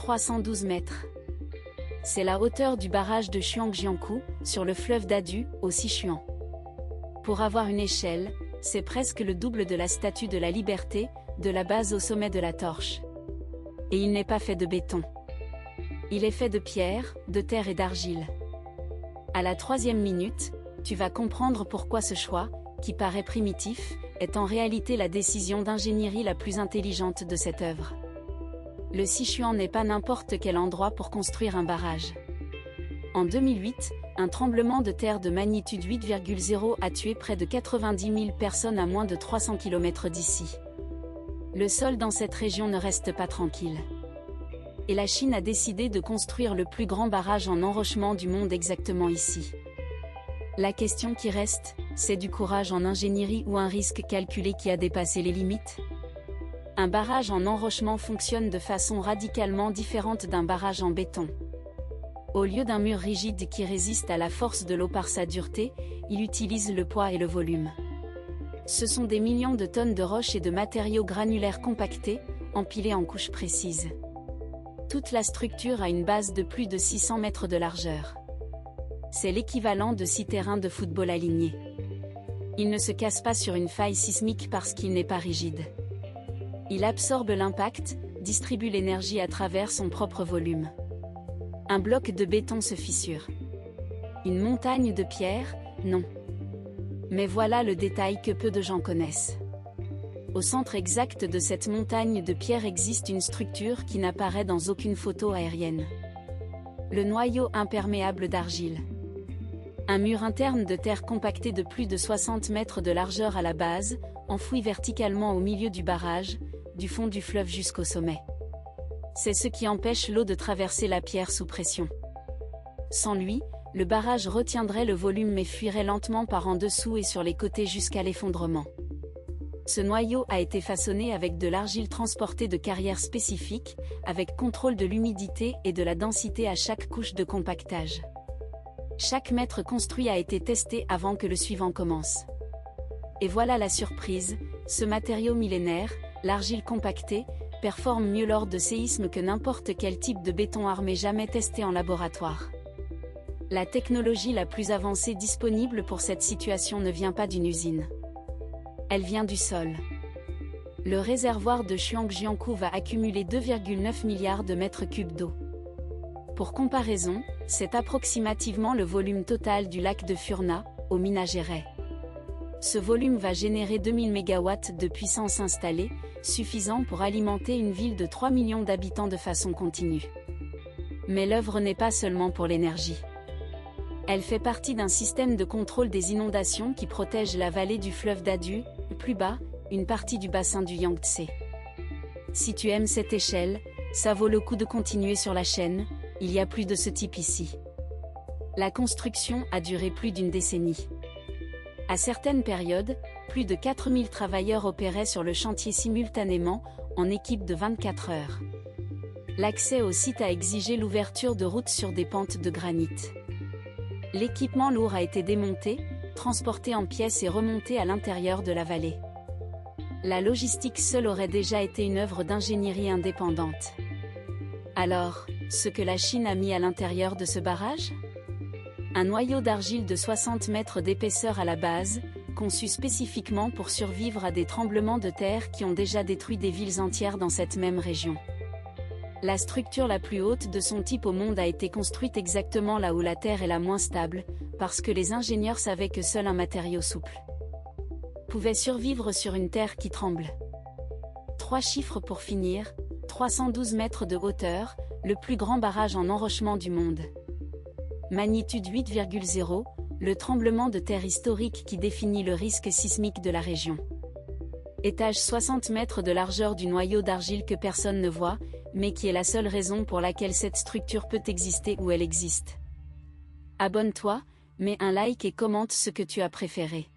312 mètres. C'est la hauteur du barrage de Chuangjiangkou, sur le fleuve Dadu, au Sichuan. Pour avoir une échelle, c'est presque le double de la Statue de la Liberté, de la base au sommet de la torche. Et il n'est pas fait de béton. Il est fait de pierre, de terre et d'argile. À la 3e minute, tu vas comprendre pourquoi ce choix, qui paraît primitif, est en réalité la décision d'ingénierie la plus intelligente de cette œuvre. Le Sichuan n'est pas n'importe quel endroit pour construire un barrage. En 2008, un tremblement de terre de magnitude 8,0 a tué près de 90 000 personnes à moins de 300 km d'ici. Le sol dans cette région ne reste pas tranquille. Et la Chine a décidé de construire le plus grand barrage en enrochement du monde exactement ici. La question qui reste, c'est du courage en ingénierie ou un risque calculé qui a dépassé les limites? Un barrage en enrochement fonctionne de façon radicalement différente d'un barrage en béton. Au lieu d'un mur rigide qui résiste à la force de l'eau par sa dureté, il utilise le poids et le volume. Ce sont des millions de tonnes de roches et de matériaux granulaires compactés, empilés en couches précises. Toute la structure a une base de plus de 600 mètres de largeur. C'est l'équivalent de 6 terrains de football alignés. Il ne se casse pas sur une faille sismique parce qu'il n'est pas rigide. Il absorbe l'impact, distribue l'énergie à travers son propre volume. Un bloc de béton se fissure. Une montagne de pierre, non. Mais voilà le détail que peu de gens connaissent. Au centre exact de cette montagne de pierre existe une structure qui n'apparaît dans aucune photo aérienne. Le noyau imperméable d'argile. Un mur interne de terre compacté de plus de 60 mètres de largeur à la base, enfoui verticalement au milieu du barrage, du fond du fleuve jusqu'au sommet. C'est ce qui empêche l'eau de traverser la pierre sous pression. Sans lui, le barrage retiendrait le volume mais fuirait lentement par en dessous et sur les côtés jusqu'à l'effondrement. Ce noyau a été façonné avec de l'argile transportée de carrières spécifiques, avec contrôle de l'humidité et de la densité à chaque couche de compactage. Chaque mètre construit a été testé avant que le suivant commence. Et voilà la surprise, ce matériau millénaire, l'argile compactée, performe mieux lors de séismes que n'importe quel type de béton armé jamais testé en laboratoire. La technologie la plus avancée disponible pour cette situation ne vient pas d'une usine. Elle vient du sol. Le réservoir de Chuangjiangkou va accumuler 2,9 milliards de mètres cubes d'eau. Pour comparaison, c'est approximativement le volume total du lac de Furna, au Minas Gerais. Ce volume va générer 2000 MW de puissance installée, suffisant pour alimenter une ville de 3 millions d'habitants de façon continue. Mais l'œuvre n'est pas seulement pour l'énergie. Elle fait partie d'un système de contrôle des inondations qui protège la vallée du fleuve Dadu, plus bas, une partie du bassin du Yangtze. Si tu aimes cette échelle, ça vaut le coup de continuer sur la chaîne, il y a plus de ce type ici. La construction a duré plus d'une décennie. À certaines périodes, plus de 4000 travailleurs opéraient sur le chantier simultanément, en équipe de 24 heures. L'accès au site a exigé l'ouverture de routes sur des pentes de granit. L'équipement lourd a été démonté, transporté en pièces et remonté à l'intérieur de la vallée. La logistique seule aurait déjà été une œuvre d'ingénierie indépendante. Alors, ce que la Chine a mis à l'intérieur de ce barrage? Un noyau d'argile de 60 mètres d'épaisseur à la base, conçu spécifiquement pour survivre à des tremblements de terre qui ont déjà détruit des villes entières dans cette même région. La structure la plus haute de son type au monde a été construite exactement là où la terre est la moins stable, parce que les ingénieurs savaient que seul un matériau souple pouvait survivre sur une terre qui tremble. 3 chiffres pour finir, 312 mètres de hauteur, le plus grand barrage en enrochement du monde. Magnitude 8,0, le tremblement de terre historique qui définit le risque sismique de la région. Étage 60 mètres de largeur du noyau d'argile que personne ne voit, mais qui est la seule raison pour laquelle cette structure peut exister où elle existe. Abonne-toi, mets un like et commente ce que tu as préféré.